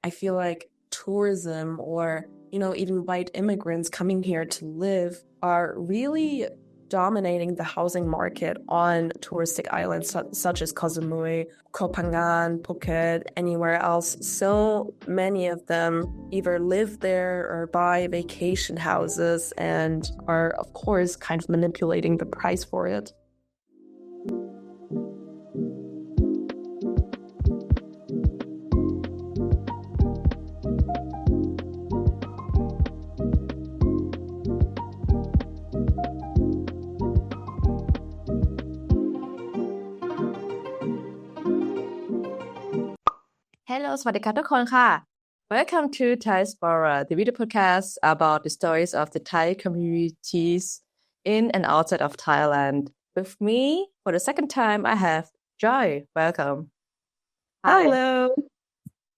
I feel like tourism or, even white immigrants coming here to live are really dominating the housing market on touristic islands such as Koh Samui, Koh Phangan, Phuket, anywhere else. So many of them either live there or buy vacation houses and are, of course, kind of manipulating the price for it. Hello สวัสดีค่ะทุกคนค่ะ Welcome to THAISPORA, the video podcast about the stories of the Thai communities in and outside of Thailand. With me, for the second time, I have Joy. Welcome. Hi. Hello.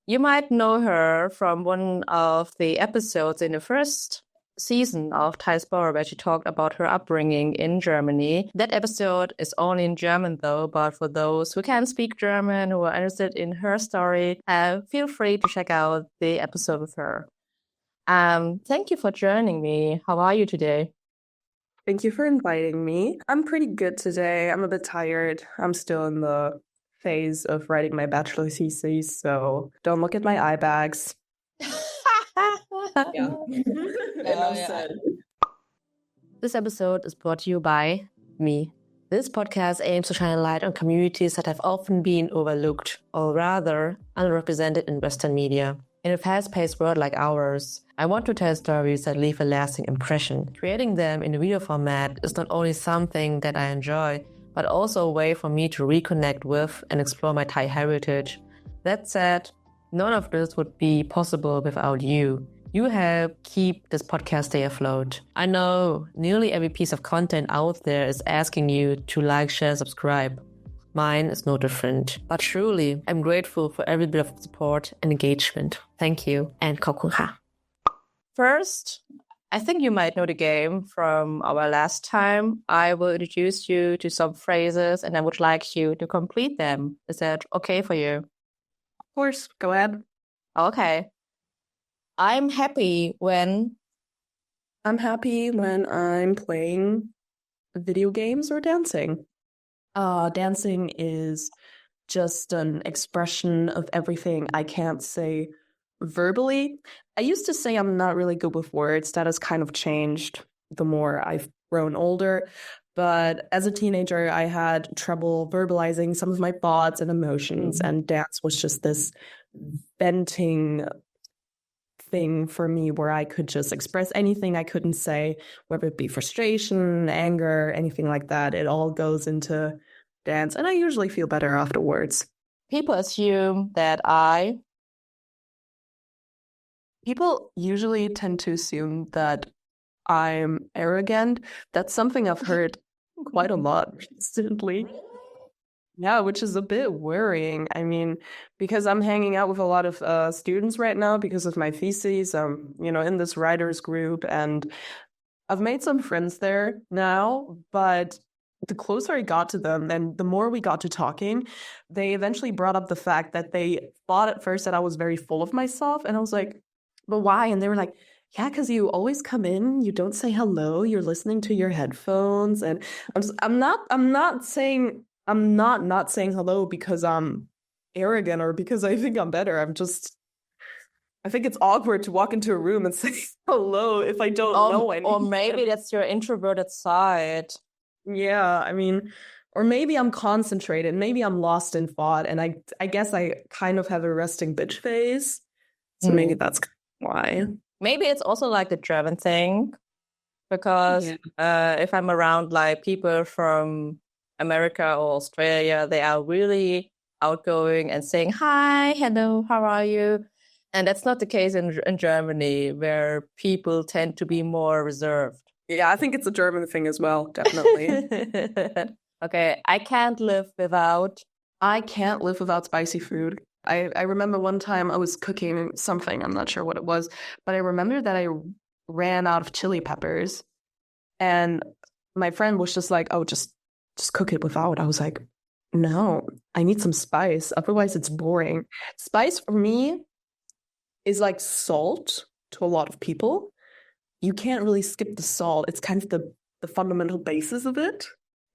You might know her from one of the episodes in the first season of THAISPORA where she talked about her upbringing in Germany. That episode is only in German though, but for those who can speak German, who are interested in her story, feel free to check out the episode with her. Thank you for joining me. How are you today? Thank you for inviting me. I'm pretty good today. I'm a bit tired. I'm still in the phase of writing my bachelor thesis, so don't look at my eye bags. Yeah. Enough said. This episode is brought to you by me. This podcast aims to shine a light on communities that have often been overlooked, or rather, underrepresented in Western media. In a fast-paced world like ours, I want to tell stories that leave a lasting impression. Creating them in a video format is not only something that I enjoy, but also a way for me to reconnect with and explore my Thai heritage. That said, none of this would be possible without you. You help keep this podcast stay afloat. I know nearly every piece of content out there is asking you to like, share, subscribe. Mine is no different. But truly, I'm grateful for every bit of support and engagement. Thank you and ขอบคุณค่ะ First, I think you might know the game from our last time. I will introduce you to some phrases and I would like you to complete them. Is that okay for you? Of course, go ahead. Okay. I'm happy when I'm playing video games or dancing. Dancing is just an expression of everything I can't say verbally. I used to say I'm not really good with words. That has kind of changed the more I've grown older. But as a teenager, I had trouble verbalizing some of my thoughts and emotions, and dance was just this venting thing for me where I could just express anything I couldn't say, whether it be frustration, anger, anything like that. It all goes into dance, and I usually feel better afterwards. People usually tend to assume that I'm arrogant. That's something I've heard quite a lot recently. Yeah, which is a bit worrying. I mean, because I'm hanging out with a lot of students right now because of my thesis. In this writers group, and I've made some friends there now, but the closer I got to them and the more we got to talking, they eventually brought up the fact that they thought at first that I was very full of myself. And I was like, but why? And they were like, yeah, because you always come in, you don't say hello, you're listening to your headphones. And I'm not saying hello because I'm arrogant or because I think I'm better. I think it's awkward to walk into a room and say hello if I don't know anything. Or maybe that's your introverted side. Yeah, I mean, or maybe I'm concentrated, maybe I'm lost in thought, and I guess I kind of have a resting bitch phase. So maybe that's why. Maybe it's also like the German thing, because if I'm around like people from America or Australia, they are really outgoing and saying, hi, hello, how are you? And that's not the case in Germany, where people tend to be more reserved. Yeah, I think it's a German thing as well, definitely. Okay, I can't live without spicy food. I remember one time I was cooking something, I'm not sure what it was, but I remember that I ran out of chili peppers, and my friend was just like, oh, just cook it without. I was like, no, I need some spice, otherwise it's boring. Spice for me is like salt to a lot of people. You can't really skip the salt. It's kind of the fundamental basis of it.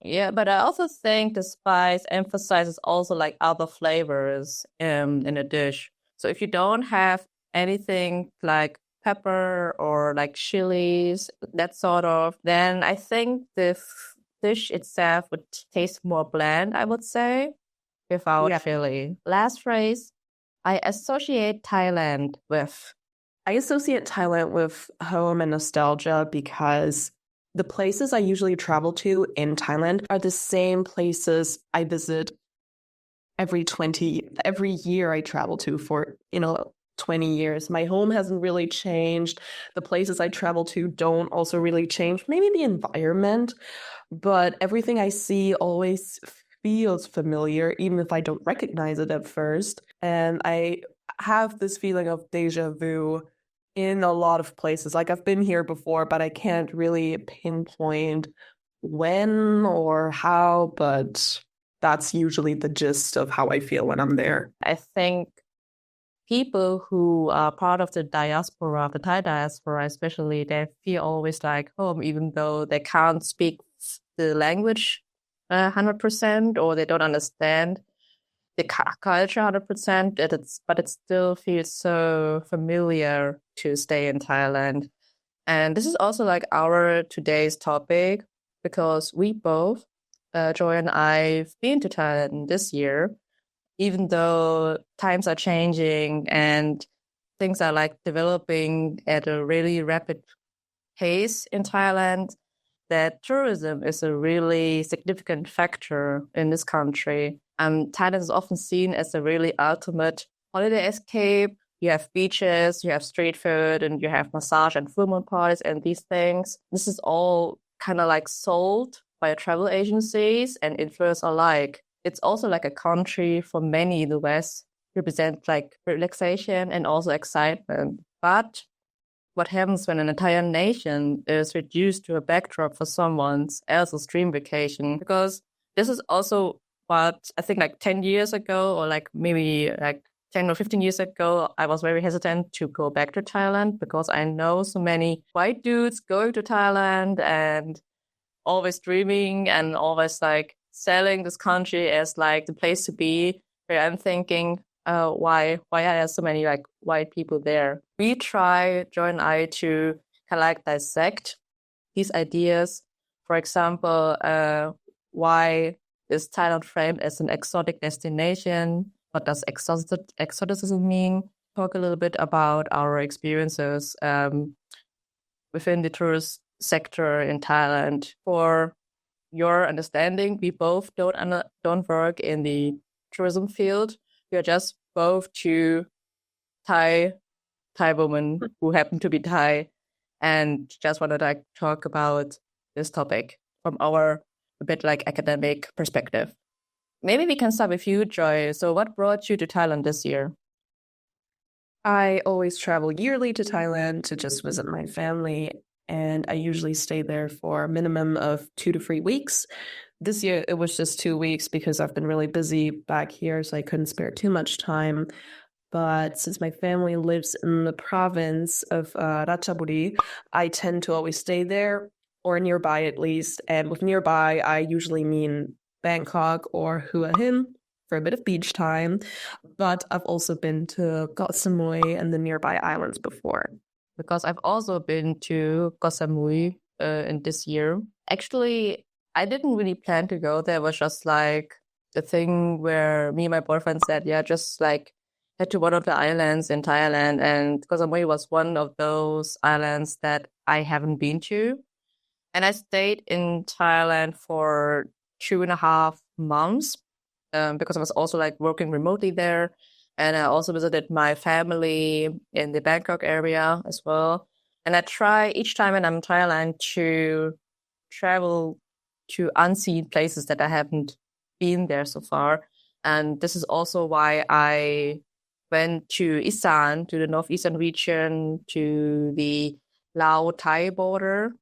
Yeah, but I also think the spice emphasizes also like other flavors in a dish. So if you don't have anything like pepper or like chilies, that sort of, then I think the dish itself would taste more bland, I would say, without chili. Last phrase, I associate Thailand with. I associate Thailand with home and nostalgia because the places I usually travel to in Thailand are the same places I visit every year I travel to for, 20 years. My home hasn't really changed. The places I travel to don't also really change. Maybe the environment, but everything I see always feels familiar, even if I don't recognize it at first. And I have this feeling of deja vu in a lot of places. Like I've been here before, but I can't really pinpoint when or how, but that's usually the gist of how I feel when I'm there. I think people who are part of the diaspora, the Thai diaspora especially, they feel always like home, even though they can't speak the language 100% or they don't understand the culture 100%, but it still feels so familiar to stay in Thailand. And this is also like our today's topic because we both, Joy and I've been to Thailand this year, even though times are changing and things are like developing at a really rapid pace in Thailand, that tourism is a really significant factor in this country. Thailand is often seen as a really ultimate holiday escape. You have beaches, you have street food, and you have massage and full moon parties and these things. This is all kind of like sold by travel agencies and influencers alike. It's also like a country for many in the West represent like relaxation and also excitement. But what happens when an entire nation is reduced to a backdrop for someone else's dream vacation? Because this is also what I think like 10 years ago or like maybe like 10 or 15 years ago, I was very hesitant to go back to Thailand because I know so many white dudes going to Thailand and always dreaming and always like selling this country as like the place to be. Where I'm thinking, why are there so many like white people there? We try, Joy and I, to kind of like dissect these ideas. For example, why is Thailand framed as an exotic destination? What does exoticism mean? Talk a little bit about our experiences within the tourist sector in Thailand. For your understanding, we both don't work in the tourism field. We are just both two Thai women who happen to be Thai and just want to like talk about this topic from our a bit like academic perspective. Maybe we can start with you, Joy. So what brought you to Thailand this year? I always travel yearly to Thailand to just visit my family, and I usually stay there for a minimum of 2 to 3 weeks. This year, it was just 2 weeks because I've been really busy back here, so I couldn't spare too much time. But since my family lives in the province of Ratchaburi, I tend to always stay there or nearby at least. And with nearby, I usually mean Bangkok or Hua Hin for a bit of beach time. But I've also been to Koh Samui and the nearby islands before. Because I've also been to Koh Samui in this year. Actually, I didn't really plan to go there. It was just like the thing where me and my boyfriend said, yeah, just like head to one of the islands in Thailand. And Koh Samui was one of those islands that I haven't been to. And I stayed in Thailand for 2.5 months because I was also like working remotely there. And I also visited my family in the Bangkok area as well. And I try each time when I'm in Thailand to travel to unseen places that I haven't been there so far. And this is also why I went to Isan, to the northeastern region, to the Lao-Thai border.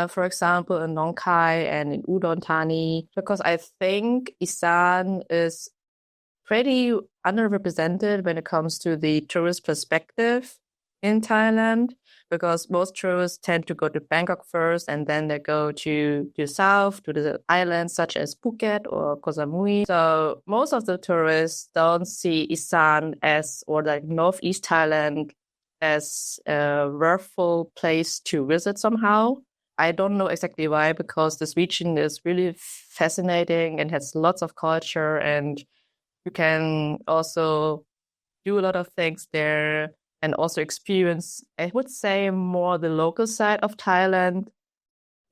For example, in Nong Khai and in Udon Thani, because I think Isan is pretty underrepresented when it comes to the tourist perspective in Thailand, because most tourists tend to go to Bangkok first and then they go to the south, to the islands such as Phuket or Koh Samui. So most of the tourists don't see Isan as, or like northeast Thailand as a worthwhile place to visit somehow. I don't know exactly why, because this region is really fascinating and has lots of culture, and you can also do a lot of things there and also experience, I would say, more the local side of Thailand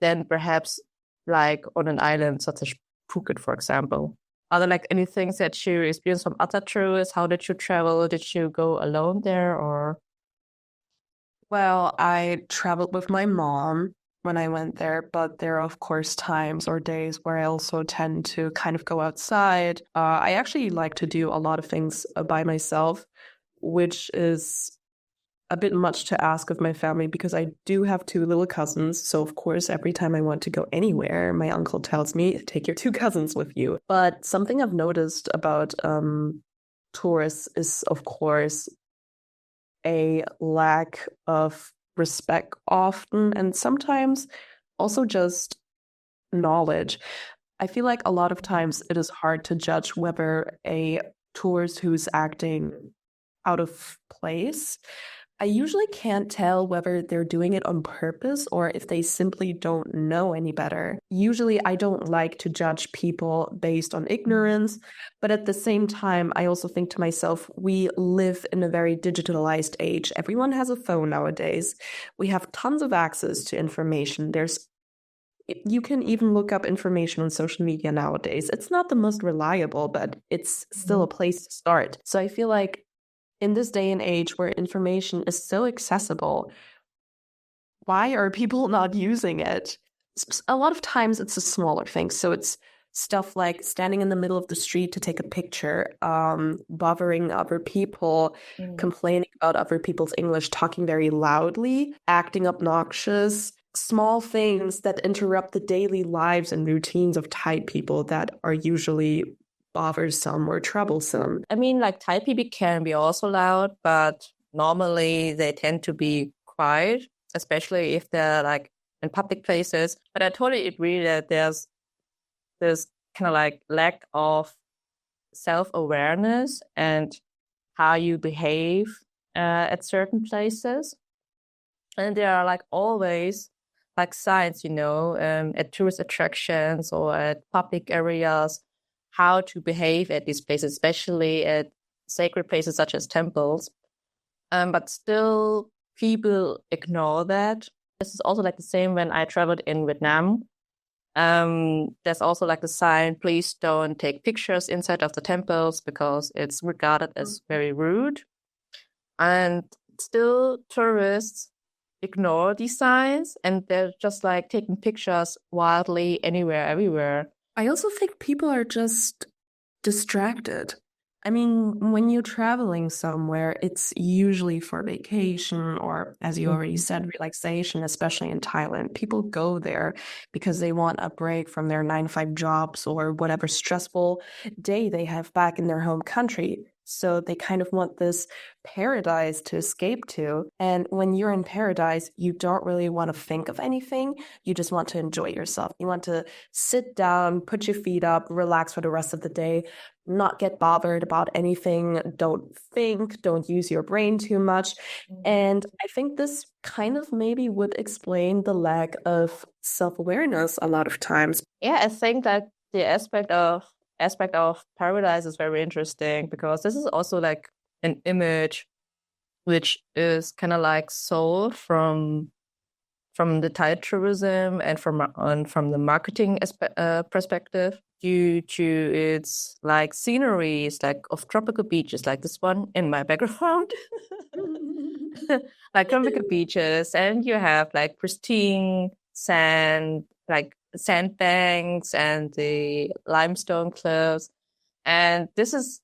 than perhaps like on an island such as Phuket, for example. Are there like any things that you experienced from other tourists? How did you travel? Did you go alone there or? Well, I traveled with my mom when I went there, but there are, of course, times or days where I also tend to kind of go outside. I actually like to do a lot of things by myself, which is a bit much to ask of my family because I do have two little cousins. So, of course, every time I want to go anywhere, my uncle tells me, take your two cousins with you. But something I've noticed about tourists is, of course, a lack of respect often, and sometimes also just knowledge. I feel like a lot of times it is hard to judge whether a tourist who's acting out of place. I usually can't tell whether they're doing it on purpose or if they simply don't know any better. Usually, I don't like to judge people based on ignorance, but at the same time, I also think to myself, we live in a very digitalized age. Everyone has a phone nowadays. We have tons of access to information. You can even look up information on social media nowadays. It's not the most reliable, but it's still a place to start. So I feel like in this day and age where information is so accessible, why are people not using it? A lot of times it's a smaller thing. So it's stuff like standing in the middle of the street to take a picture, bothering other people, complaining about other people's English, talking very loudly, acting obnoxious, small things that interrupt the daily lives and routines of Thai people that are usually bothersome or troublesome. I mean, like Thai people can be also loud, but normally they tend to be quiet, especially if they're like in public places. But I totally agree that there's this kind of like lack of self-awareness and how you behave at certain places. And there are like always like signs, at tourist attractions or at public areas, how to behave at these places, especially at sacred places such as temples. But still, people ignore that. This is also like the same when I traveled in Vietnam. There's also like the sign, please don't take pictures inside of the temples because it's regarded as very rude. And still, tourists ignore these signs and they're just like taking pictures wildly anywhere, everywhere. I also think people are just distracted. I mean, when you're traveling somewhere, it's usually for vacation or, as you already said, relaxation, especially in Thailand. People go there because they want a break from their 9 to 5 jobs or whatever stressful day they have back in their home country. So they kind of want this paradise to escape to. And when you're in paradise, you don't really want to think of anything. You just want to enjoy yourself. You want to sit down, put your feet up, relax for the rest of the day, not get bothered about anything. Don't think, don't use your brain too much. And I think this kind of maybe would explain the lack of self-awareness a lot of times. Yeah, I think that the aspect of paradise is very interesting because this is also like an image which is kind of like sold from the Thai tourism and from the marketing perspective, due to its like sceneries like of tropical beaches, like this one in my background. Like tropical beaches, and you have like pristine sand, like sandbanks and the limestone cliffs. And this is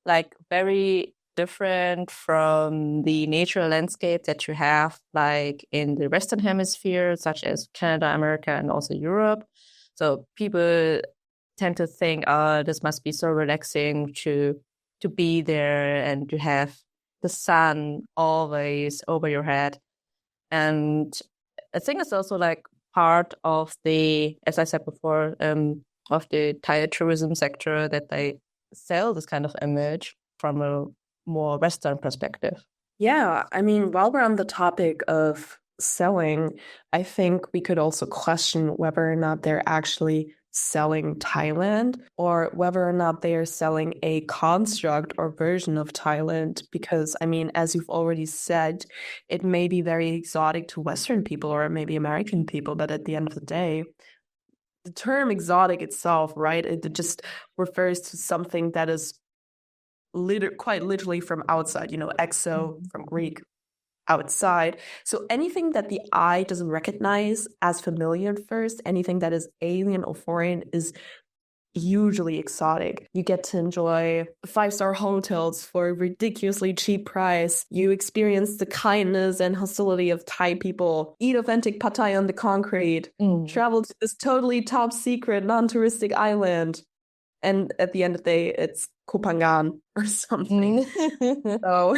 like very different from the natural landscape that you have like in the Western Hemisphere, such as Canada, America, and also Europe. So people tend to think, oh, this must be so relaxing to to be there and to have the sun always over your head. And I think it's also like part of the, as I said before, of the Thai tourism sector, that they sell this kind of image from a more Western perspective. Yeah, I mean, while we're on the topic of selling, I think we could also question whether or not they're actually selling Thailand or whether or not they are selling a construct or version of Thailand. Because, I mean, as you've already said, it may be very exotic to Western people or maybe American people, but at the end of the day, the term exotic itself, right, it just refers to something that is quite literally from outside, exo from Greek, outside. So anything that the eye doesn't recognize as familiar at first, anything that is alien or foreign is usually exotic. You get to enjoy 5-star hotels for a ridiculously cheap price. You experience the kindness and hostility of Thai people, eat authentic pad thai on the concrete, travel to this totally top secret non-touristic island. And at the end of the day, it's Kopangan or something. So,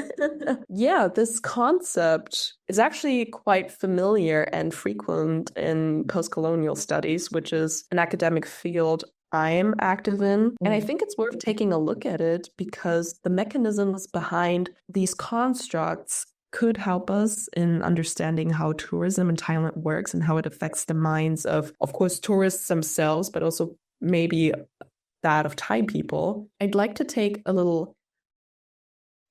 yeah, this concept is actually quite familiar and frequent in post-colonial studies, which is an academic field I'm active in. And I think it's worth taking a look at it because the mechanisms behind these constructs could help us in understanding how tourism in Thailand works and how it affects the minds of course, tourists themselves, but also maybe that of Thai people. I'd like to take a little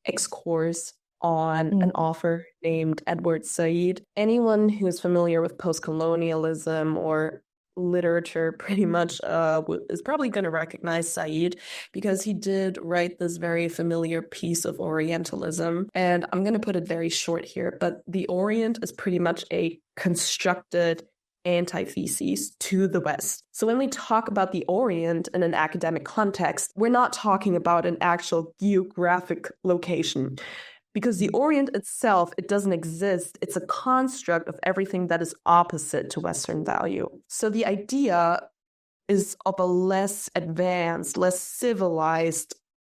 excursus on an author named Edward Said. Anyone who's familiar with post-colonialism or literature pretty much is probably going to recognize Said because he did write this very familiar piece of Orientalism. And I'm going to put it very short here, but the Orient is pretty much a constructed antithesis to the West. So when we talk about the Orient in an academic context, we're not talking about an actual geographic location. Because the Orient itself, it doesn't exist. It's a construct of everything that is opposite to Western value. So the idea is of a less advanced, less civilized,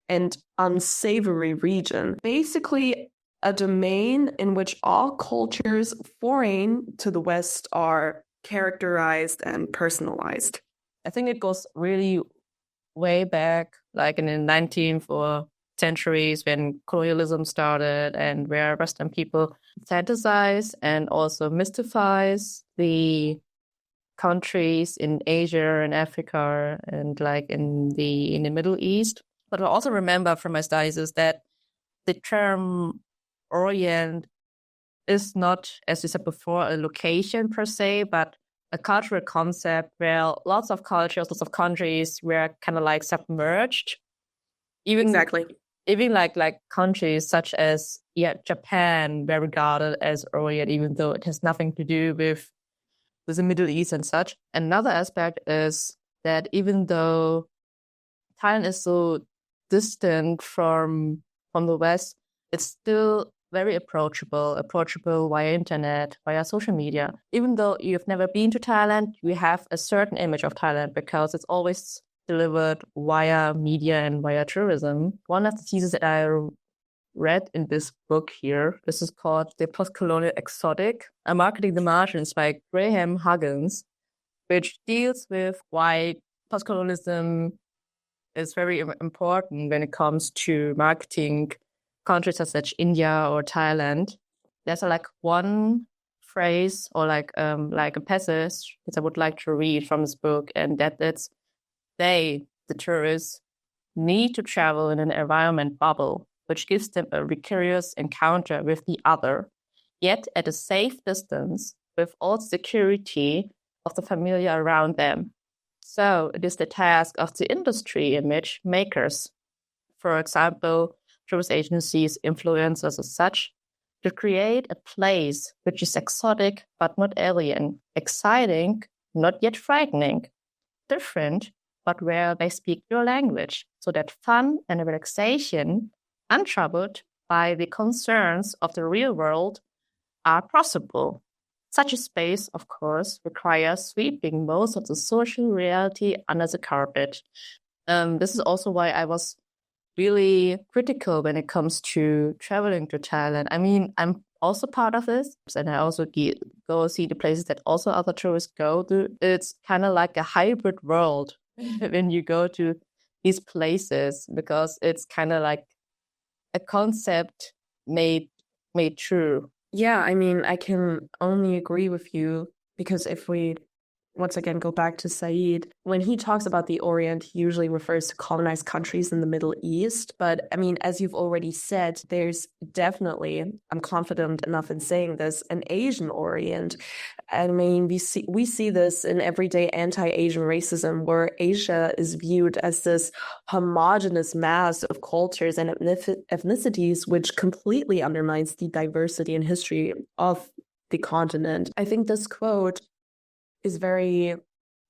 and unsavory region. Basically, a domain in which all cultures foreign to the West are characterized and personalized. I think it goes really way back, like in the 19th or centuries when colonialism started and where Western people fantasize and also mystifies the countries in Asia and Africa and like in the Middle East. But I also remember from my studies is that the term Orient is not, as you said before, a location per se, but a cultural concept where lots of cultures, lots of countries were kind of like submerged. Even like countries such as Japan were regarded as Orient, even though it has nothing to do with the Middle East and such. Another aspect is that even though Thailand is so distant from the West, it's still very approachable via internet, via social media. Even though you've never been to Thailand, you have a certain image of Thailand because it's always delivered via media and via tourism. One of the theses that I read in this book here, this is called The Postcolonial Exotic, Marketing the Martians by Graham Huggins, which deals with why postcolonialism is very important when it comes to marketing countries such as India or Thailand. There's like one phrase or like a passage that I would like to read from this book, and that it's the tourists, need to travel in an environment bubble, which gives them a vicarious encounter with the other, yet at a safe distance with all security of the familiar around them. So it is the task of the industry image makers, for example, tourist agencies, influencers as such, to create a place which is exotic but not alien, exciting, not yet frightening, different, but where they speak your language, so that fun and relaxation, untroubled by the concerns of the real world, are possible. Such a space, of course, requires sweeping most of the social reality under the carpet. This is also why I was really critical when it comes to traveling to Thailand. I mean, I'm also part of this, and I also go see the places that also other tourists go to. It's kind of like a hybrid world when you go to these places, because it's kind of like a concept made true. Yeah, I mean, I can only agree with you, because if we once again go back to Said, when he talks about the Orient, he usually refers to colonized countries in the Middle East. But I mean, as you've already said, there's definitely, I'm confident enough in saying this, an Asian Orient. I mean, we see this in everyday anti-Asian racism, where Asia is viewed as this homogenous mass of cultures and ethnicities, which completely undermines the diversity and history of the continent. I think this quote is very,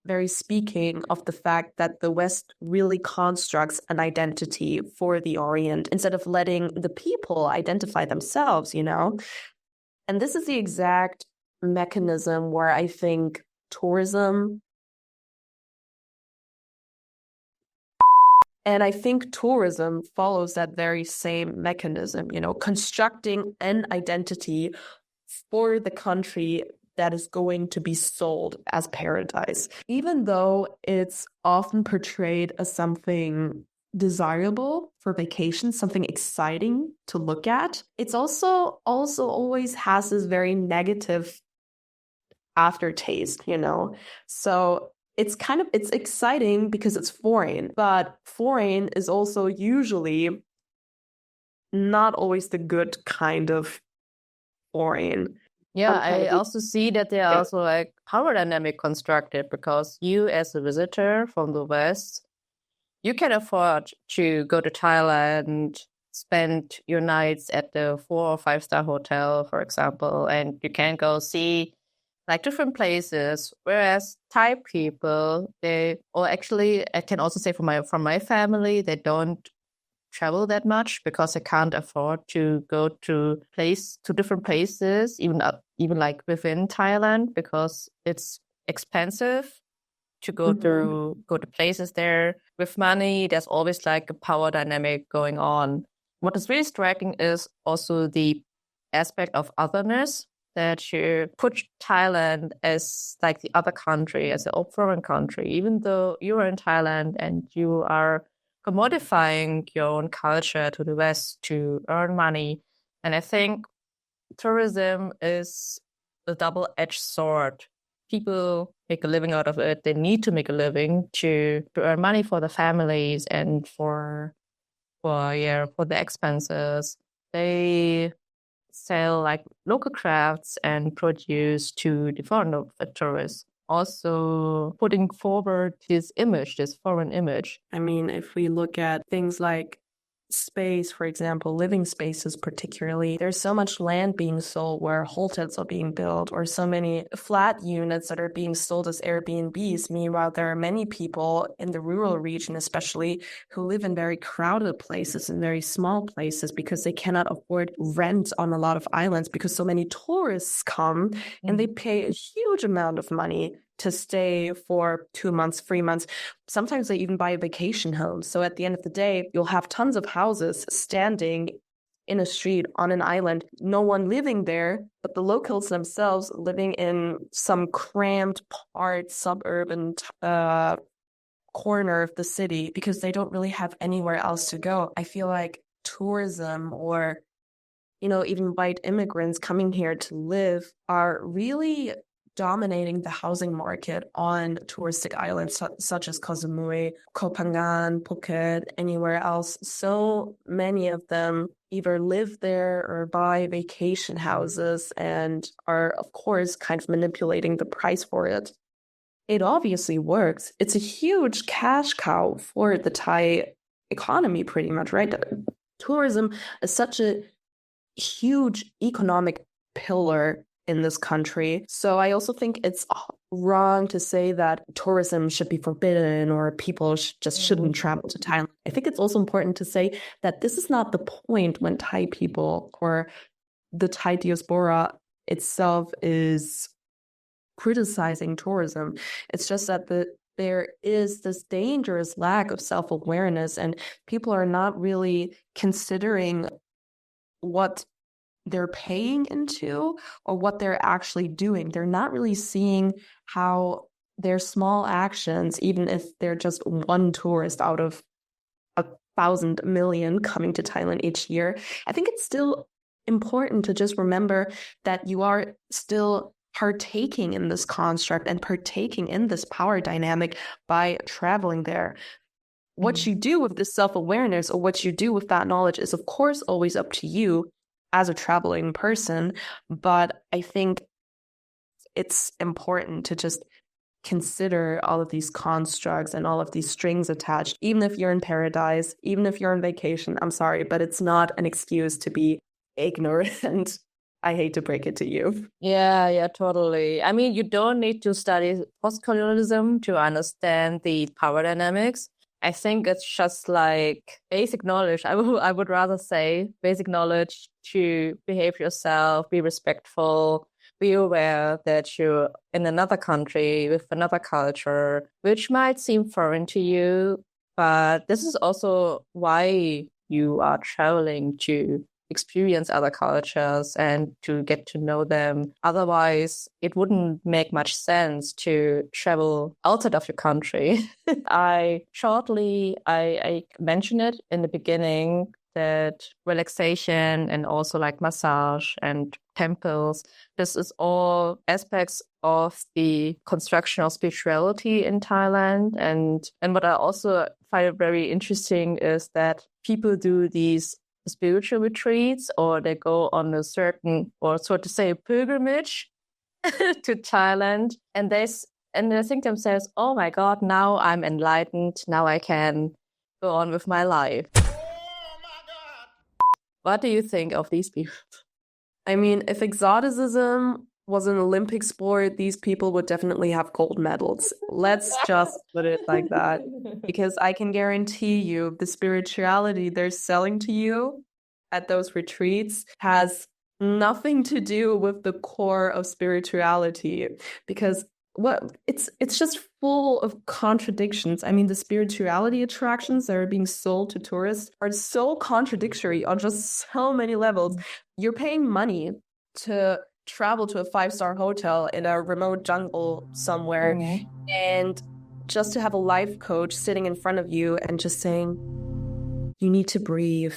very speaking of the fact that the West really constructs an identity for the Orient instead of letting the people identify themselves, you know? And this is the exact mechanism where I think tourism follows that very same mechanism, you know, constructing an identity for the country that is going to be sold as paradise. Even though it's often portrayed as something desirable for vacation, something exciting to look at, it's also always has this very negative aftertaste, you know? So it's exciting because it's foreign, but foreign is also usually not always the good kind of foreign. Yeah, I also see that there are also like power dynamic constructed, because you as a visitor from the West, you can afford to go to Thailand, spend your nights at the 4 or 5-star hotel, for example, and you can go see like different places. Whereas Thai people, I can also say from my family, they don't travel that much because I can't afford to go to different places, even like within Thailand, because it's expensive to go to places there. With money, there's always like a power dynamic going on. What is really striking is also the aspect of otherness, that you put Thailand as like the other country, as a foreign country, even though you are in Thailand and you are commodifying your own culture to the West to earn money. And I think tourism is a double-edged sword. People make a living out of it. They need to make a living to earn money for the families and for the expenses. They sell like local crafts and produce to the foreign tourists, also putting forward this foreign image. I mean, if we look at things like space, for example, living spaces particularly, there's so much land being sold where hotels are being built, or so many flat units that are being sold as Airbnbs. Meanwhile, there are many people in the rural region especially who live in very crowded places, in very small places, because they cannot afford rent on a lot of islands, because so many tourists come and they pay a huge amount of money to stay for 2 months, 3 months. Sometimes they even buy a vacation home. So at the end of the day, you'll have tons of houses standing in a street on an island, no one living there, but the locals themselves living in some cramped part, suburban corner of the city, because they don't really have anywhere else to go. I feel like tourism, or, you know, even white immigrants coming here to live, are really dominating the housing market on touristic islands such as Koh Samui, Koh Phangan, Phuket, anywhere else. So many of them either live there or buy vacation houses and are, of course, kind of manipulating the price for it. It obviously works. It's a huge cash cow for the Thai economy, pretty much, right? Tourism is such a huge economic pillar in this country. So I also think it's wrong to say that tourism should be forbidden or people shouldn't travel to Thailand. I think it's also important to say that this is not the point when Thai people or the Thai diaspora itself is criticizing tourism. It's just that the there is this dangerous lack of self-awareness, and people are not really considering what they're paying into or what they're actually doing. They're not really seeing how their small actions, even if they're just one tourist out of 1,000 million coming to Thailand each year, I think it's still important to just remember that you are still partaking in this construct and partaking in this power dynamic by traveling there. What you do with this self-awareness or what you do with that knowledge is, of course, always up to you as a traveling person. But I think it's important to just consider all of these constructs and all of these strings attached, even if you're in paradise, even if you're on vacation. I'm sorry, but it's not an excuse to be ignorant. I hate to break it to you. Yeah, totally. I mean, you don't need to study post-colonialism to understand the power dynamics. I think it's just like basic knowledge. I would rather say basic knowledge to behave yourself, be respectful, be aware that you're in another country with another culture, which might seem foreign to you, but this is also why you are traveling, to experience other cultures and to get to know them. Otherwise, it wouldn't make much sense to travel outside of your country. I mentioned it in the beginning that relaxation and also like massage and temples, this is all aspects of the construction of spirituality in Thailand. And what I also find very interesting is that people do these spiritual retreats, or they go on a certain, or so to say, pilgrimage to Thailand, and they think themselves, oh my God, now I'm enlightened, now I can go on with my life. Oh my God. What do you think of these people? I mean, if exoticism was an Olympic sport, these people would definitely have gold medals. Let's just put it like that. Because I can guarantee you the spirituality they're selling to you at those retreats has nothing to do with the core of spirituality. Because it's just full of contradictions. I mean, the spirituality attractions that are being sold to tourists are so contradictory on just so many levels. You're paying money to travel to a 5-star hotel in a remote jungle somewhere, and just to have a life coach sitting in front of you and just saying, you need to breathe.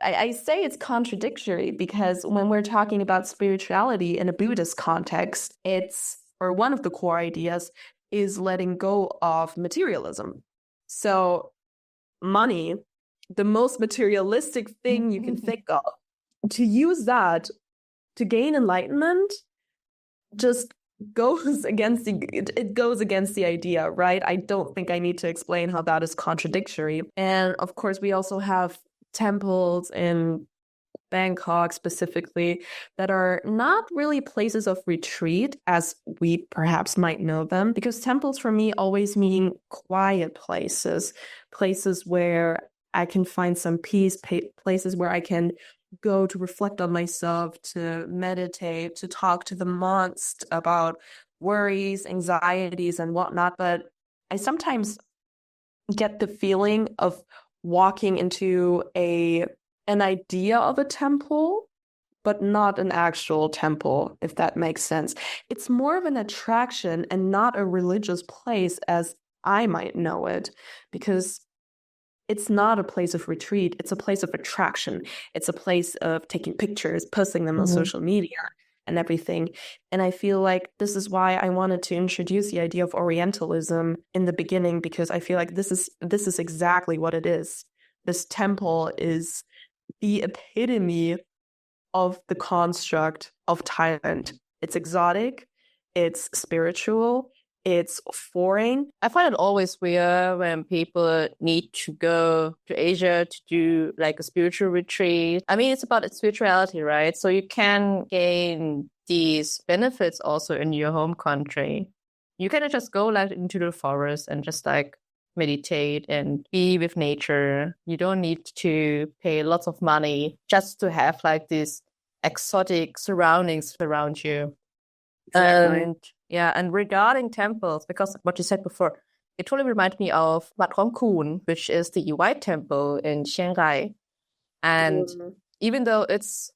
I say it's contradictory because when we're talking about spirituality in a Buddhist context, or one of the core ideas is letting go of materialism. So money, the most materialistic thing you can think of, to use that to gain enlightenment just goes against the idea, right? I don't think I need to explain how that is contradictory. And of course, we also have temples in Bangkok specifically that are not really places of retreat as we perhaps might know them, because temples for me always mean quiet places where I can find some peace, places where I can go to reflect on myself, to meditate, to talk to the monks about worries, anxieties, and whatnot. But I sometimes get the feeling of walking into an idea of a temple, but not an actual temple, if that makes sense. It's more of an attraction and not a religious place as I might know it, because it's not a place of retreat. It's a place of attraction. It's a place of taking pictures, posting them on social media and everything. And I feel like this is why I wanted to introduce the idea of Orientalism in the beginning, because I feel like this is exactly what it is. This temple is the epitome of the construct of Thailand. It's exotic, it's spiritual, it's foreign. I find it always weird when people need to go to Asia to do like a spiritual retreat. I mean, it's about spirituality, right? So you can gain these benefits also in your home country. You can just go like into the forest and just like meditate and be with nature. You don't need to pay lots of money just to have like these exotic surroundings around you. Exactly. And Yeah, and regarding temples, because what you said before, it totally reminds me of Wat Rong Khun, which is the White Temple in Chiang Rai. And even though it's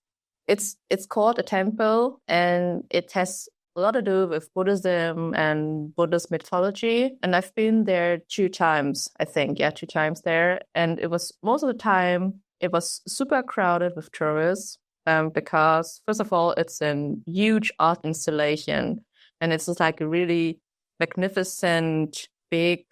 called a temple and it has a lot to do with Buddhism and Buddhist mythology, and I've been there 2 times, I think, 2 times there, and it was most of the time it was super crowded with tourists, because first of all it's a huge art installation, and it's just like a really magnificent big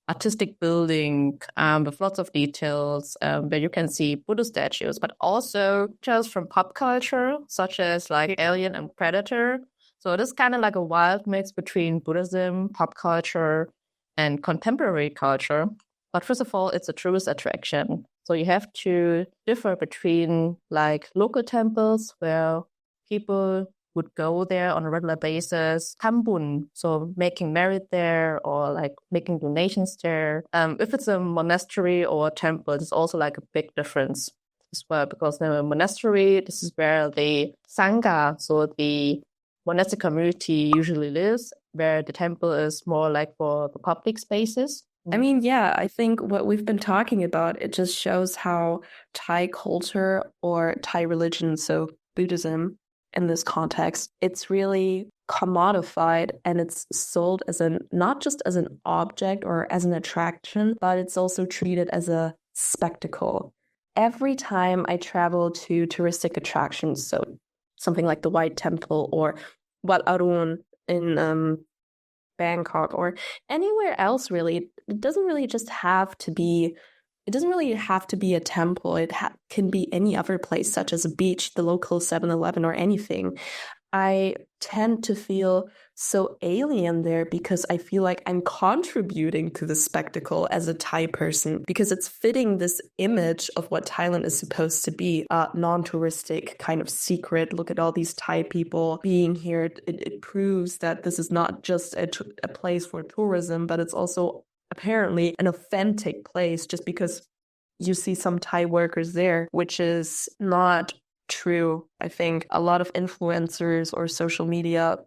artistic building, with lots of details, where you can see Buddha statues, but also just from pop culture, such as like Alien and Predator. So it is kind of like a wild mix between Buddhism, pop culture, and contemporary culture. But first of all, it's a tourist attraction. So you have to differ between like local temples where people would go there on a regular basis, tambun, so making merit there or like making donations there. If it's a monastery or a temple, it's also like a big difference as well, because in a monastery, this is where the sangha, so the monastic community usually lives, where the temple is more like for the public spaces. I mean, yeah, I think what we've been talking about, it just shows how Thai culture or Thai religion, so Buddhism in this context, it's really commodified and it's sold as not just as an object or as an attraction, but it's also treated as a spectacle. Every time I travel to touristic attractions, so something like the White Temple or Wat Arun in Bangkok or anywhere else, really, it doesn't really have to be a temple. It can be any other place, such as a beach, the local 7-Eleven, or anything. I tend to feel so alien there because I feel like I'm contributing to the spectacle as a Thai person, because it's fitting this image of what Thailand is supposed to be, non-touristic, kind of secret. Look at all these Thai people being here. It proves that this is not just a place for tourism, but it's also apparently an authentic place just because you see some Thai workers there, which is not true. I think a lot of influencers or social media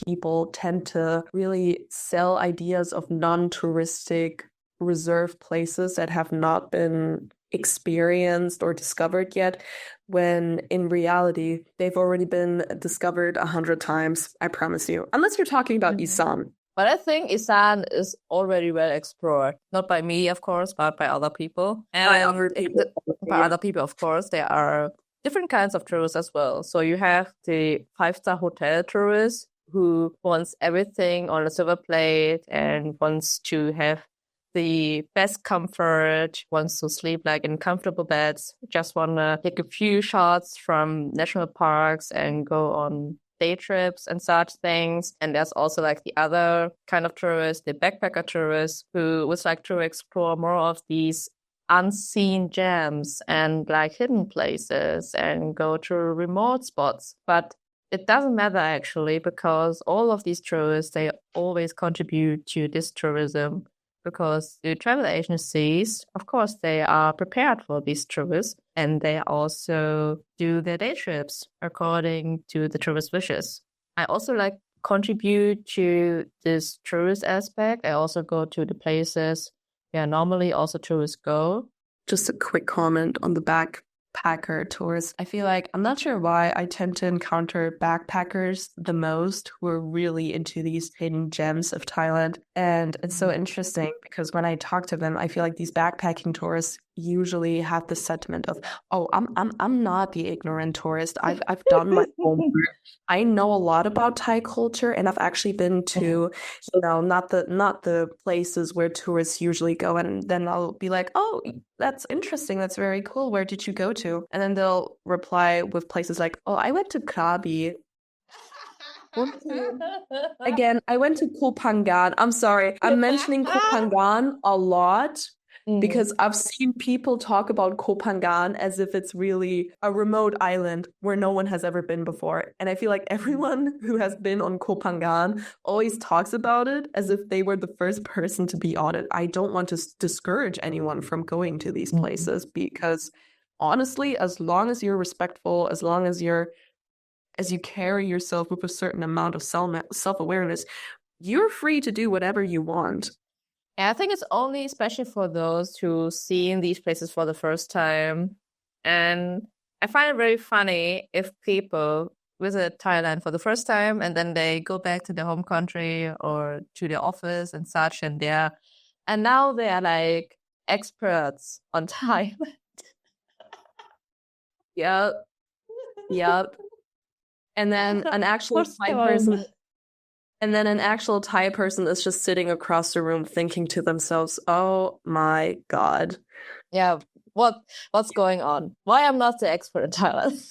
people tend to really sell ideas of non-touristic reserved places that have not been experienced or discovered yet, when in reality they've already been discovered 100 times, I promise you, unless you're talking about Isan. But I think Isan is already well explored. Not by me, of course, but by other people. And By other people. By other people, of course. There are different kinds of tourists as well. So you have the 5-star hotel tourist who wants everything on a silver plate and wants to have the best comfort, wants to sleep like in comfortable beds, just want to take a few shots from national parks and go on day trips and such things. And there's also like the other kind of tourists, the backpacker tourists, who would like to explore more of these unseen gems and like hidden places and go to remote spots. But it doesn't matter actually, because all of these tourists, they always contribute to this tourism, because the travel agencies, of course, they are prepared for these tourists, and they also do their day trips according to the tourist wishes. I also like contribute to this tourist aspect. I also go to the places where normally also tourists go. Just a quick comment on the backpacker tours. I feel like, I'm not sure why, I tend to encounter backpackers the most who are really into these hidden gems of Thailand. And it's so interesting because when I talk to them, I feel like these backpacking tourists usually have the sentiment of, oh, I'm not the ignorant tourist. I've done my homework. I know a lot about Thai culture, and I've actually been to, not the places where tourists usually go. And then I'll be like, oh, that's interesting. That's very cool. Where did you go to? And then they'll reply with places like, oh, I went to Krabi. Again, I went to Koh Phangan. I'm sorry. I'm mentioning Koh Phangan a lot because I've seen people talk about Koh Phangan as if it's really a remote island where no one has ever been before. And I feel like everyone who has been on Koh Phangan always talks about it as if they were the first person to be on it. I don't want to discourage anyone from going to these places because honestly, as long as you're respectful, as long as you're as you carry yourself with a certain amount of self-awareness, you're free to do whatever you want. Yeah, I think it's only especially for those who see these places for the first time. And I find it very funny if people visit Thailand for the first time and then they go back to their home country or to their office and such, and now they are like experts on Thailand. Yep. And then an actual Thai person is just sitting across the room thinking to themselves, "Oh my God." Yeah, what's going on? Why I'm not the expert in Thailand?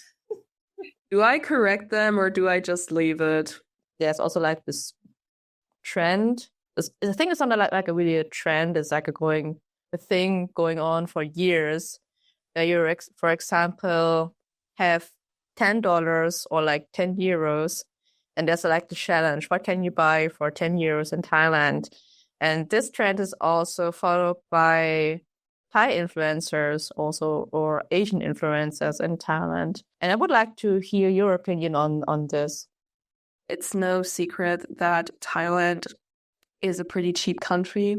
Do I correct them or do I just leave it? There's also like this trend. I think it's not like a really a trend. It's like a thing going on for years. You, for example, have $10 or like 10 euros, and there's like the challenge. What can you buy for 10 euros in Thailand? And this trend is also followed by Thai influencers also, or Asian influencers in Thailand. And I would like to hear your opinion on this. It's no secret that Thailand is a pretty cheap country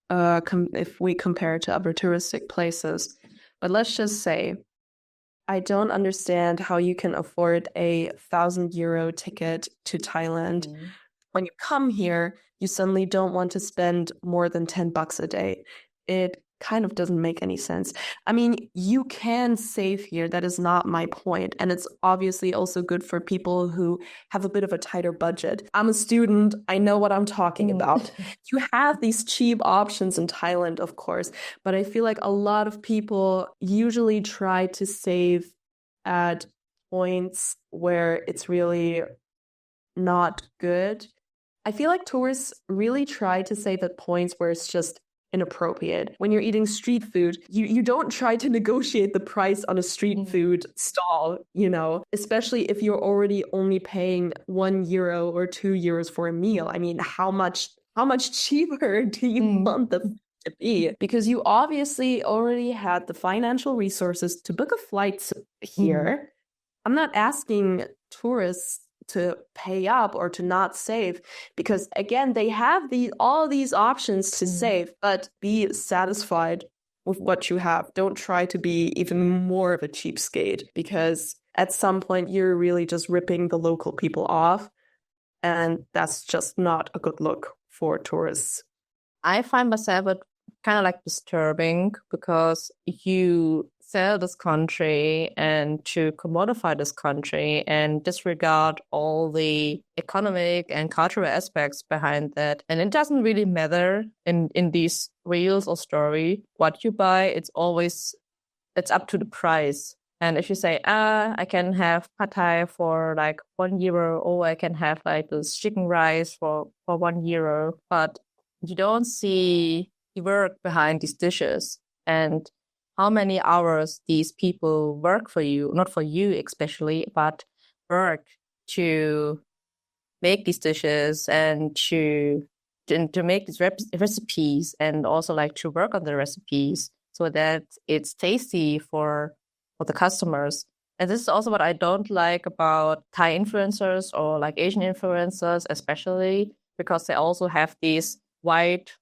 if we compare it to other touristic places. But let's just say, I don't understand how you can afford a 1,000 euro ticket to Thailand. When you come here, you suddenly don't want to spend more than $10 a day. It kind of doesn't make any sense. I mean, you can save here. That is not my point. And it's obviously also good for people who have a bit of a tighter budget. I'm a student. I know what I'm talking about. You have these cheap options in Thailand, of course, but I feel like a lot of people usually try to save at points where it's really not good. I feel like tourists really try to save at points where it's just inappropriate. When you're eating street food, you don't try to negotiate the price on a street food stall, especially if you're already only paying €1 or €2 for a meal. I mean, how much cheaper do you want the food to be? Because you obviously already had the financial resources to book a flight here. I'm not asking tourists to pay up or to not save, because again, they have all these options to save, but be satisfied with what you have. Don't try to be even more of a cheapskate, because at some point you're really just ripping the local people off, and that's just not a good look for tourists. I find myself kind of like disturbing, because you sell this country and to commodify this country and disregard all the economic and cultural aspects behind that. And it doesn't really matter in these reels or story what you buy. It's up to the price. And if you say, I can have pad thai for like €1, or I can have like this chicken rice for €1, but you don't see the work behind these dishes and how many hours these people work for you, not for you especially, but work to make these dishes and to make these recipes, and also like to work on the recipes so that it's tasty for the customers. And this is also what I don't like about Thai influencers or like Asian influencers, especially because they also have these white,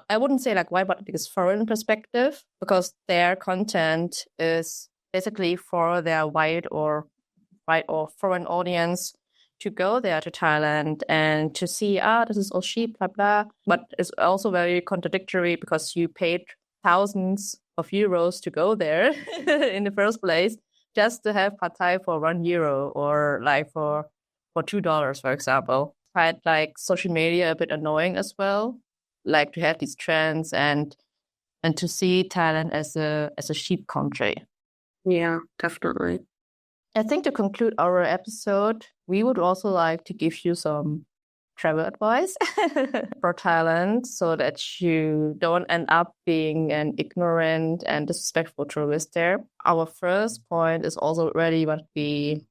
I wouldn't say like white, but because foreign perspective, because their content is basically for their white or foreign audience to go there to Thailand and to see, this is all cheap, blah, blah. But it's also very contradictory, because you paid thousands of euros to go there in the first place, just to have pad thai for €1 or like for $2, for example. I find like social media a bit annoying as well, like to have these trends and to see Thailand as a cheap country. Yeah, definitely. I think to conclude our episode, we would also like to give you some travel advice for Thailand, so that you don't end up being an ignorant and disrespectful tourist there. Our first point is also already what we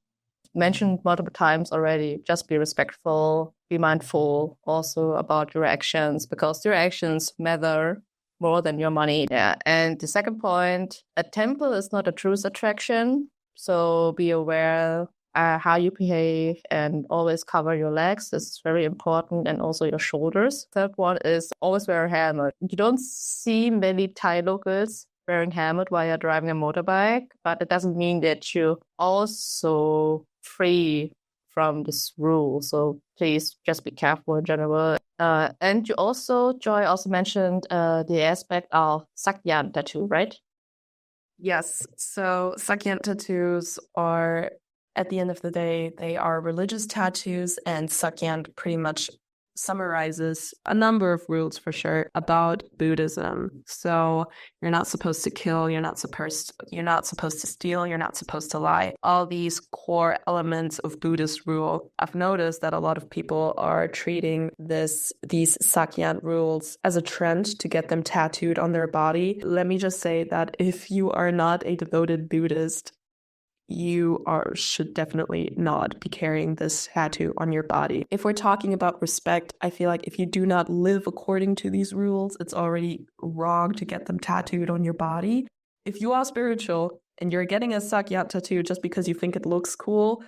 mentioned multiple times already. Just be respectful, be mindful also about your actions, because your actions matter more than your money. Yeah. And the second point, a temple is not a tourist attraction. So be aware how you behave, and always cover your legs is very important, and also your shoulders. Third one is always wear a helmet. You don't see many Thai locals wearing helmet while you're driving a motorbike, but it doesn't mean that you're also free from this rule. So please just be careful in general. And you also, Joy also mentioned the aspect of sakyan tattoo, right? Yes. So sakyan tattoos are, at the end of the day, they are religious tattoos, and sakyan pretty much summarizes a number of rules for sure about Buddhism. So you're not supposed to kill, you're not supposed to steal, you're not supposed to lie. All these core elements of Buddhist rule. I've noticed that a lot of people are treating these Sakyan rules as a trend to get them tattooed on their body. Let me just say that if you are not a devoted Buddhist, you should definitely not be carrying this tattoo on your body. If we're talking about respect, I feel like if you do not live according to these rules, it's already wrong to get them tattooed on your body. If you are spiritual and you're getting a Sakya tattoo just because you think it looks cool,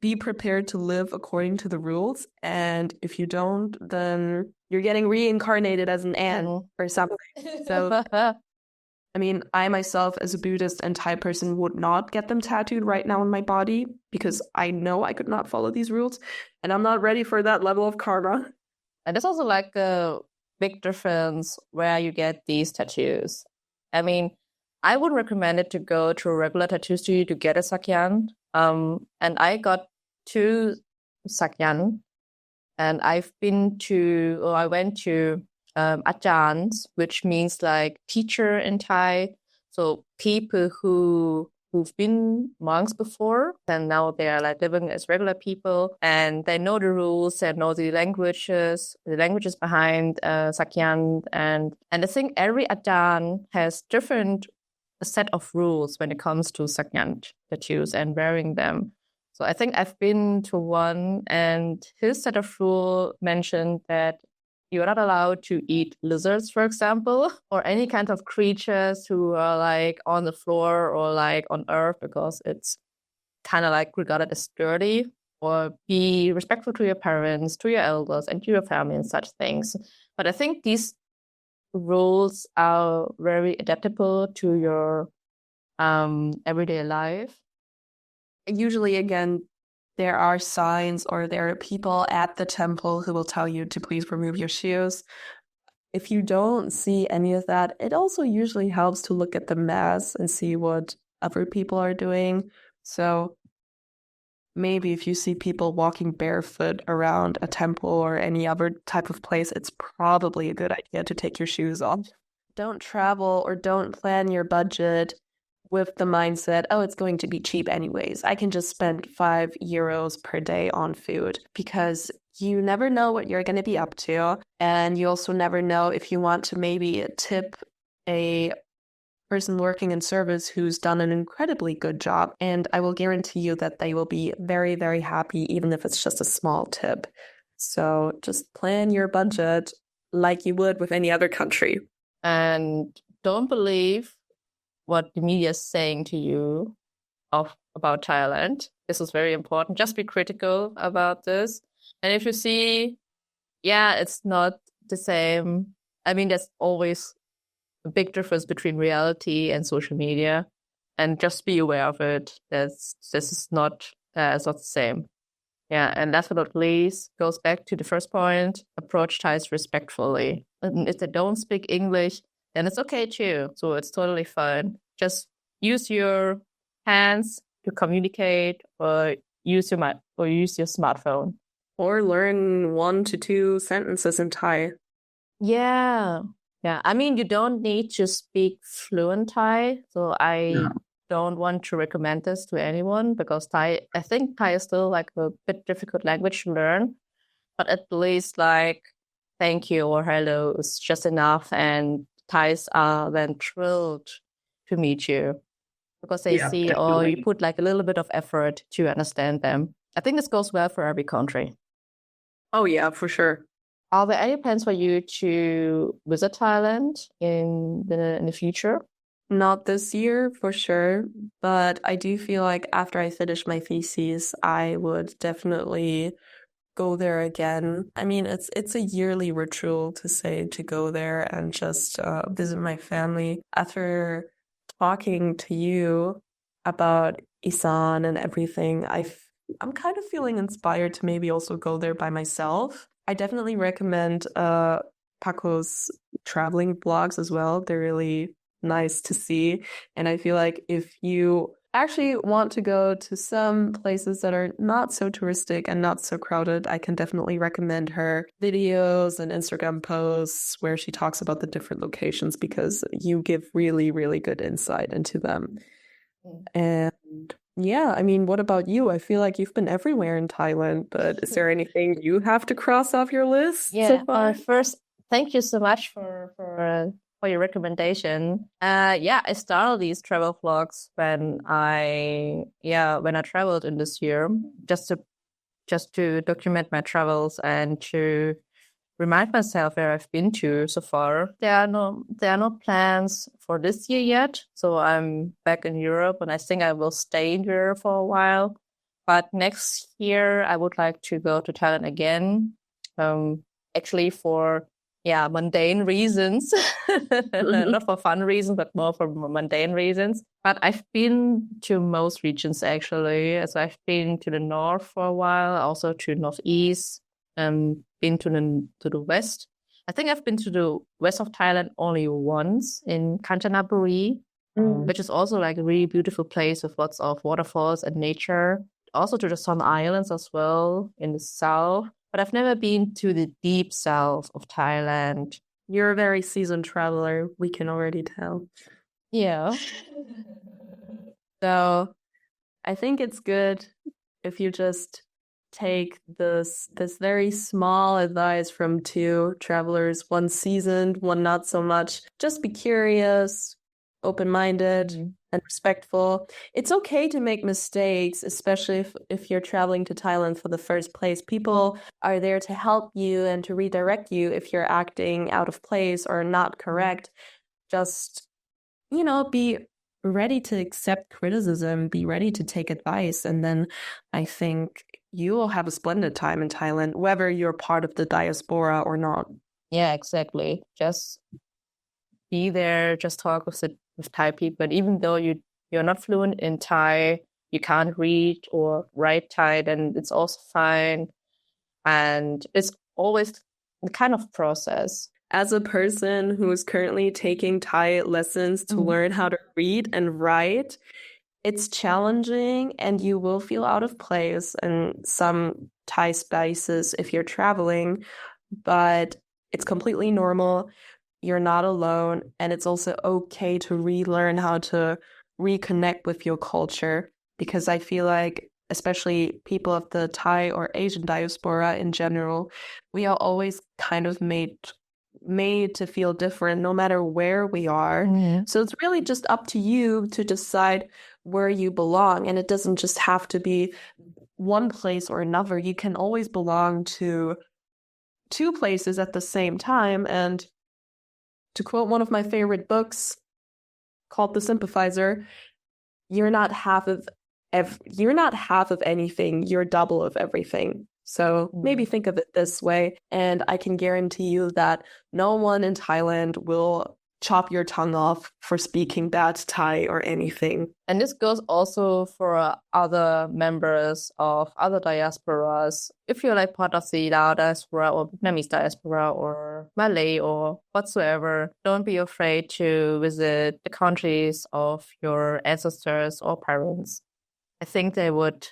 be prepared to live according to the rules. And if you don't, then you're getting reincarnated as an ant or something. So I mean, I myself, as a Buddhist and Thai person, would not get them tattooed right now on my body because I know I could not follow these rules, and I'm not ready for that level of karma. And there's also like a big difference where you get these tattoos. I mean, I would recommend it to go to a regular tattoo studio to get a sakyan. And I got 2 sakyan, and I went to ajans, which means like teacher in Thai. So people who've been monks before, and now they are like living as regular people, and they know the rules, they know the languages behind Sakyan, and I think every ajan has different set of rules when it comes to Sakyan tattoos and wearing them. So I think I've been to one, and his set of rule mentioned that you're not allowed to eat lizards, for example, or any kind of creatures who are like on the floor or like on earth, because it's kind of like regarded as dirty. Or be respectful to your parents, to your elders, and to your family and such things. But I think these rules are very adaptable to your everyday life. Usually, again, there are signs or there are people at the temple who will tell you to please remove your shoes. If you don't see any of that, it also usually helps to look at the mass and see what other people are doing. So maybe if you see people walking barefoot around a temple or any other type of place, it's probably a good idea to take your shoes off. Don't travel or don't plan your budget with the mindset, oh, it's going to be cheap anyways. I can just spend €5 per day on food, because you never know what you're going to be up to. And you also never know if you want to maybe tip a person working in service who's done an incredibly good job. And I will guarantee you that they will be very, very happy, even if it's just a small tip. So just plan your budget like you would with any other country. And don't believe what the media is saying to you about Thailand. This is very important. Just be critical about this. And if you see, it's not the same. I mean, there's always a big difference between reality and social media. And just be aware of it. This is not, it's not the same. Yeah, and last but not least, goes back to the first point, approach Thais respectfully. And if they don't speak English, then it's okay too. So it's totally fine. Just use your hands to communicate, or use your smartphone. Or learn 1 to 2 sentences in Thai. Yeah. I mean, you don't need to speak fluent Thai. So I don't want to recommend this to anyone, because I think Thai is still like a bit difficult language to learn. But at least like thank you or hello is just enough, and Thais are then thrilled to meet you, because they see, you put like a little bit of effort to understand them. I think this goes well for every country. Oh yeah, for sure. Are there any plans for you to visit Thailand in the future? not this year for sure, but I do feel like after I finish my thesis, I would definitely go there again. I mean, it's a yearly ritual to go there and just visit my family. After talking to you about Isan and everything, I'm kind of feeling inspired to maybe also go there by myself. I definitely recommend Pako's traveling blogs as well. They're really nice to see. And I feel like if you actually want to go to some places that are not so touristic and not so crowded, I can definitely recommend her videos and Instagram posts where she talks about the different locations because you give really, really good insight into them. And yeah, I mean, what about you? I feel like you've been everywhere in Thailand, but is there anything you have to cross off your list so far? First, thank you so much for your recommendation. I started these travel vlogs when I traveled in this year, just to document my travels and to remind myself where I've been to so far. There are no plans for this year yet, so I'm back in Europe, and I think I will stay in Europe for a while. But next year, I would like to go to Thailand again. Actually for mundane reasons, not for fun reasons, but more for mundane reasons. But I've been to most regions actually. So I've been to the north for a while, also to northeast, been to the west. I think I've been to the west of Thailand only once in Kanchanaburi, which is also like a really beautiful place with lots of waterfalls and nature. Also to the Sun Islands as well in the south. But I've never been to the deep south of Thailand. You're a very seasoned traveler. We can already tell. Yeah. So I think it's good if you just take this very small advice from two travelers, one seasoned, one not so much. Just be curious, open-minded, and respectful. It's okay to make mistakes, especially if you're traveling to Thailand for the first place. People are there to help you and to redirect you if you're acting out of place or not correct. Just, be ready to accept criticism, be ready to take advice, and then I think you will have a splendid time in Thailand, whether you're part of the diaspora or not. Yeah, exactly. Just be there, just talk with Thai people. And even though you're not fluent in Thai, you can't read or write Thai, then it's also fine. And it's always the kind of process. As a person who is currently taking Thai lessons to learn how to read and write, it's challenging and you will feel out of place in some Thai spaces if you're traveling, but it's completely normal. You're not alone, and it's also okay to relearn how to reconnect with your culture, because I feel like, especially people of the Thai or Asian diaspora in general, we are always kind of made to feel different no matter where we are. So it's really just up to you to decide where you belong, and it doesn't just have to be one place or another. You can always belong to two places at the same time. And to quote one of my favorite books called The Sympathizer, you're not half of anything, you're double of everything. So maybe think of it this way, and I can guarantee you that no one in Thailand will chop your tongue off for speaking bad Thai or anything. And this goes also for other members of other diasporas. If you're like part of the Lao diaspora or Vietnamese diaspora or Malay or whatsoever, don't be afraid to visit the countries of your ancestors or parents. I think they would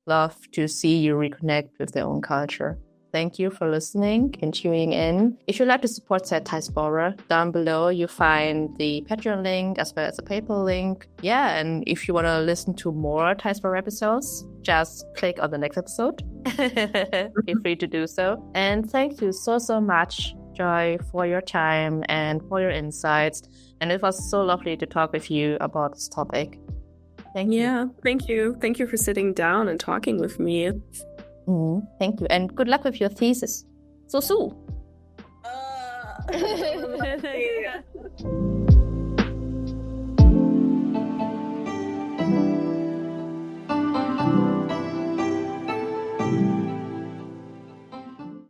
love to see you reconnect with their own culture. Thank you for listening and tuning in. If you'd like to support THAISPORA, down below you find the Patreon link as well as a PayPal link. Yeah, and if you want to listen to more THAISPORA episodes, just click on the next episode. Feel free to do so. And thank you so much, Joy, for your time and for your insights. And it was so lovely to talk with you about this topic. Thank you. Yeah, thank you. Thank you for sitting down and talking with me. Thank you. And good luck with your thesis. So.